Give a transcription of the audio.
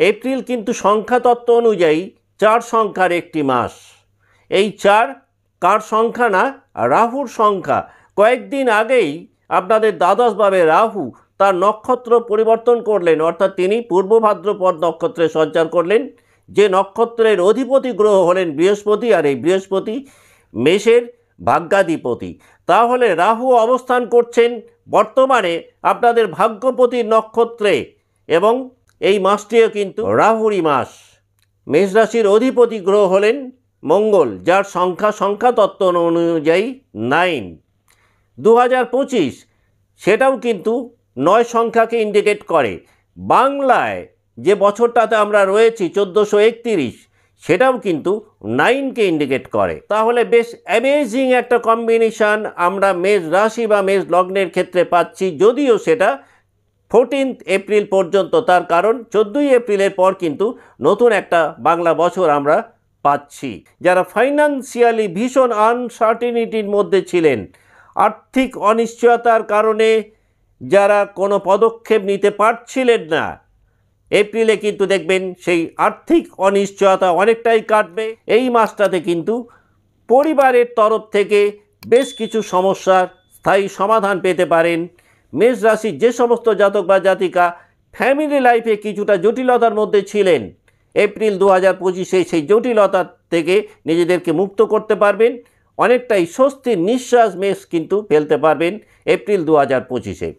April কিন্তু সংখ্যাতত্ত্ব অনুযায়ী 4 সংখ্যার একটি মাস। এই 4 কার সংখ্যা না, রাহুর সংখ্যা। কয়েকদিন আগেই আপনাদের দ্বাদশভাবে রাহু তার নক্ষত্র পরিবর্তন করলেন, অর্থাৎ তিনি পূর্ব ভাদ্রপদ নক্ষত্রে সঞ্চার করলেন, যে নক্ষত্রের অধিপতি গ্রহ হলেন বৃহস্পতি, আর এই বৃহস্পতি মেষের ভাগ্যাধিপতি। তাহলে রাহু অবস্থান করছেন বর্তমানে আপনাদের ভাগ্যপতির নক্ষত্রে, এবং এই মাসটিও কিন্তু রাহুরই মাস। মেষ রাশির অধিপতি গ্রহ হলেন মঙ্গল, যার সংখ্যাতত্ত্ব অনুযায়ী 9। 2025 সেটাও কিন্তু 9 সংখ্যাকে ইন্ডিকেট করে। বাংলায় যে বছরটাতে আমরা রয়েছি 1431, সেটাও কিন্তু 9কে ইন্ডিকেট করে। তাহলে বেশ অ্যামেজিং একটা কম্বিনেশান আমরা মেষ রাশি বা মেষ লগ্নের ক্ষেত্রে পাচ্ছি, যদিও সেটা 14 এপ্রিল পর্যন্ত। তার কারণ 14 এপ্রিলের পর কিন্তু নতুন একটা বাংলা বছর আমরা পাচ্ছি। যারা ফাইন্যান্সিয়ালি ভীষণ আনসার্টিনিটির মধ্যে ছিলেন, আর্থিক অনিশ্চয়তার কারণে যারা কোনো পদক্ষেপ নিতে পারছিলেন না, এপ্রিলে কিন্তু দেখবেন সেই আর্থিক অনিশ্চয়তা অনেকটাই কাটবে। এই মাসটাতে কিন্তু পরিবারের তরফ থেকে বেশ কিছু সমস্যার স্থায়ী সমাধান পেতে পারেন। মেষ রাশির যে সমস্ত জাতক বা জাতিকা ফ্যামিলি লাইফে কিছুটা জটিলতার মধ্যে ছিলেন, এপ্রিল 2025-এ সেই জটিলতা থেকে নিজেদেরকে মুক্ত করতে পারবেন। অনেকটাই স্বস্তির নিঃশ্বাস মেষ কিন্তু ফেলতে পারবেন এপ্রিল 2025-এ।